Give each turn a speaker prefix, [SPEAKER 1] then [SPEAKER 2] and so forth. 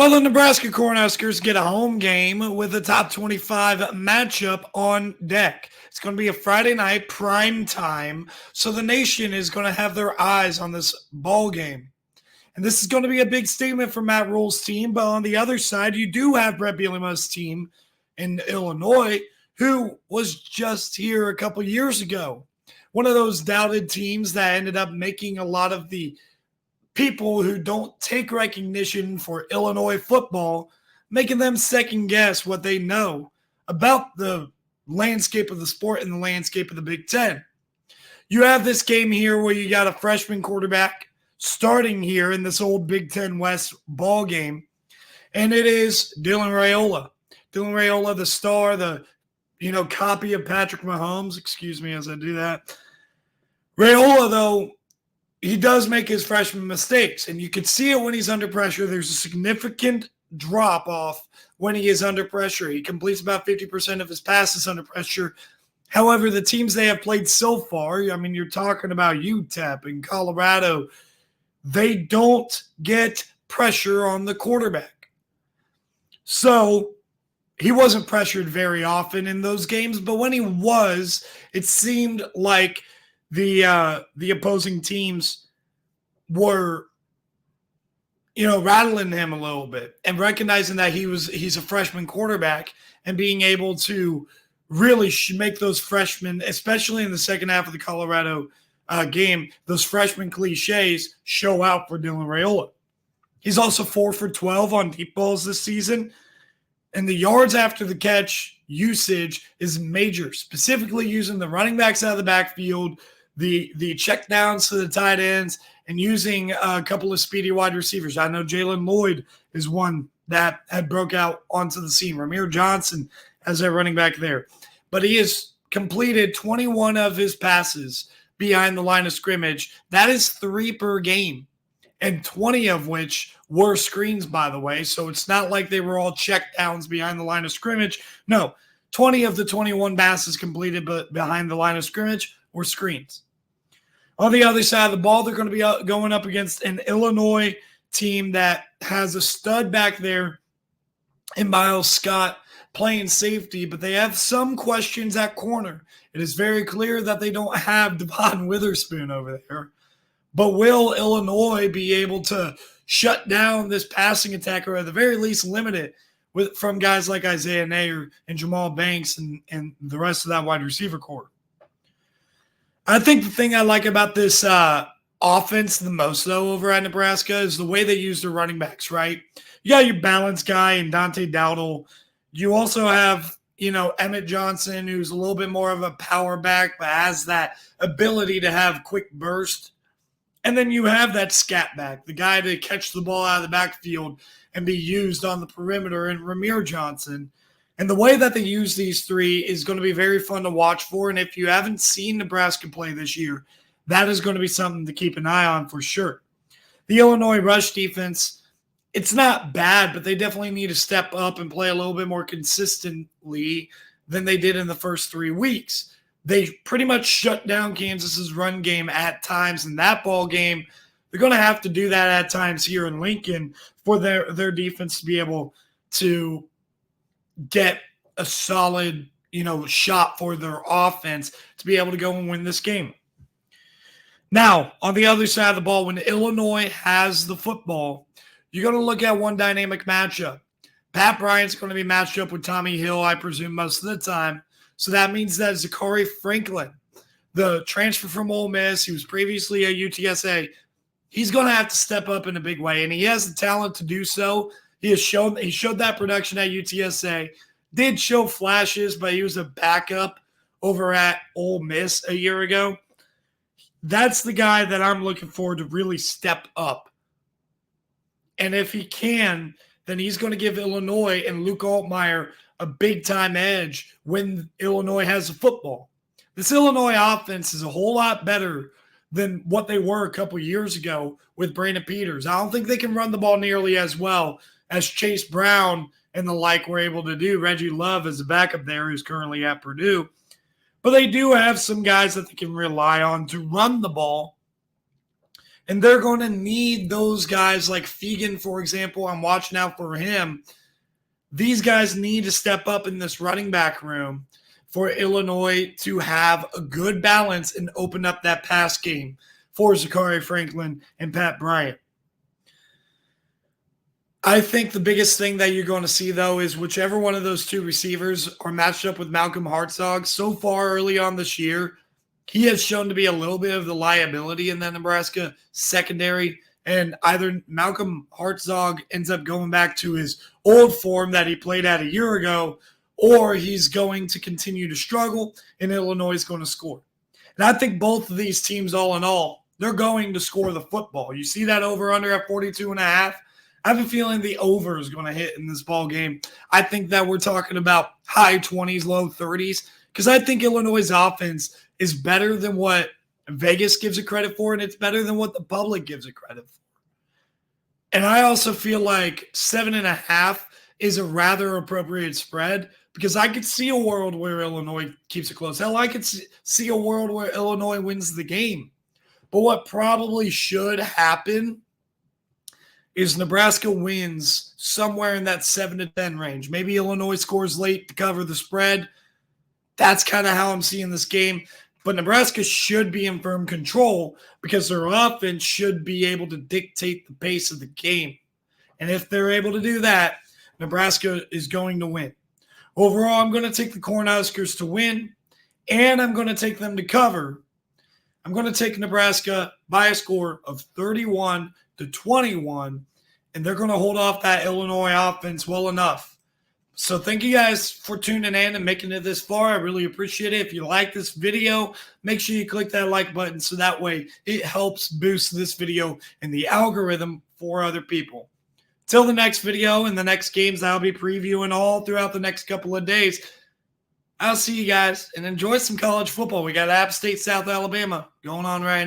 [SPEAKER 1] Well, the Nebraska Cornhuskers get a home game with a top 25 matchup on deck. It's going to be a Friday night prime time, so the nation is going to have their eyes on this ball game. And this is going to be a big statement for Matt Rule's team. But on the other side, you do have Brett Bielema's team in Illinois, who was just here a couple years ago. One of those doubted teams that ended up making a lot of the people who don't take recognition for Illinois football, making them second guess what they know about the landscape of the sport and the landscape of the Big Ten. You have this game here where you got a freshman quarterback starting here in this old Big Ten West ball game, and it is Dylan Raiola. Dylan Raiola, the star, the copy of Patrick Mahomes. Excuse me as I do that. Raiola, though, he does make his freshman mistakes, and you can see it when he's under pressure. There's a significant drop-off when he is under pressure. He completes about 50% of his passes under pressure. However, the teams they have played so far, you're talking about UTEP and Colorado, they don't get pressure on the quarterback. So he wasn't pressured very often in those games, but when he was, it seemed like the opposing teams were, rattling him a little bit and recognizing that he's a freshman quarterback and being able to really make those freshmen, especially in the second half of the Colorado game, those freshman cliches show out for Dylan Raiola. He's also 4 for 12 on deep balls this season, and the yards after the catch usage is major, specifically using the running backs out of the backfield, the check downs to the tight ends, and using a couple of speedy wide receivers. I know Jalen Lloyd is one that had broke out onto the scene. Ramir Johnson as a running back there. But he has completed 21 of his passes behind the line of scrimmage. That is 3 per game, and 20 of which were screens, by the way. So it's not like they were all check downs behind the line of scrimmage. No, 20 of the 21 passes completed but behind the line of scrimmage were screens. On the other side of the ball, they're going to be going up against an Illinois team that has a stud back there in Miles Scott playing safety, but they have some questions at corner. It is very clear that they don't have Devon Witherspoon over there. But will Illinois be able to shut down this passing attack, or at the very least limit it from guys like Isaiah Nayer and Jamal Banks and the rest of that wide receiver core? I think the thing I like about this offense the most, though, over at Nebraska is the way they use their running backs, right? You got your balance guy and Dante Dowdle. You also have, Emmett Johnson, who's a little bit more of a power back, but has that ability to have quick burst. And then you have that scat back, the guy to catch the ball out of the backfield and be used on the perimeter, and Ramir Johnson. And the way that they use these three is going to be very fun to watch for. And if you haven't seen Nebraska play this year, that is going to be something to keep an eye on for sure. The Illinois rush defense, it's not bad, but they definitely need to step up and play a little bit more consistently than they did in the first 3 weeks. They pretty much shut down Kansas's run game at times in that ball game. They're going to have to do that at times here in Lincoln for their defense to be able to get a solid, shot for their offense to be able to go and win this game. Now, on the other side of the ball, when Illinois has the football, you're going to look at one dynamic matchup. Pat Bryant's going to be matched up with Tommy Hill, I presume, most of the time. So that means that Zachary Franklin, the transfer from Ole Miss, he was previously at UTSA, he's going to have to step up in a big way, and he has the talent to do so. He showed that production at UTSA, did show flashes, but he was a backup over at Ole Miss a year ago. That's the guy that I'm looking forward to really step up. And if he can, then he's going to give Illinois and Luke Altmaier a big-time edge when Illinois has the football. This Illinois offense is a whole lot better than what they were a couple years ago with Brandon Peters. I don't think they can run the ball nearly as well as Chase Brown and the like were able to do. Reggie Love is a backup there who's currently at Purdue. But they do have some guys that they can rely on to run the ball. And they're going to need those guys like Fegan, for example. I'm watching out for him. These guys need to step up in this running back room for Illinois to have a good balance and open up that pass game for Zachary Franklin and Pat Bryant. I think the biggest thing that you're going to see, though, is whichever one of those two receivers are matched up with Malcolm Hartzog. So far early on this year, he has shown to be a little bit of the liability in that Nebraska secondary. And either Malcolm Hartzog ends up going back to his old form that he played at a year ago, or he's going to continue to struggle and Illinois is going to score. And I think both of these teams, all in all, they're going to score the football. You see that over-under at 42.5. I have a feeling the over is going to hit in this ball game. I think that we're talking about high 20s, low 30s, because I think Illinois' offense is better than what Vegas gives it credit for, and it's better than what the public gives it credit for. And I also feel like 7.5 is a rather appropriate spread because I could see a world where Illinois keeps it close. Hell, I could see a world where Illinois wins the game. But what probably should happen is Nebraska wins somewhere in that 7-10 range. Maybe Illinois scores late to cover the spread. That's kind of how I'm seeing this game. But Nebraska should be in firm control because their offense should be able to dictate the pace of the game. And if they're able to do that, Nebraska is going to win. Overall, I'm going to take the Cornhuskers to win, and I'm going to take them to cover. I'm going to take Nebraska by a score of 31-21, and they're going to hold off that Illinois offense well enough. So thank you guys for tuning in and making it this far. I really appreciate it. If you like this video, make sure you click that like button so that way it helps boost this video in the algorithm for other people. Till the next video and the next games I'll be previewing all throughout the next couple of days, I'll see you guys and enjoy some college football. We got App State, South Alabama going on right now.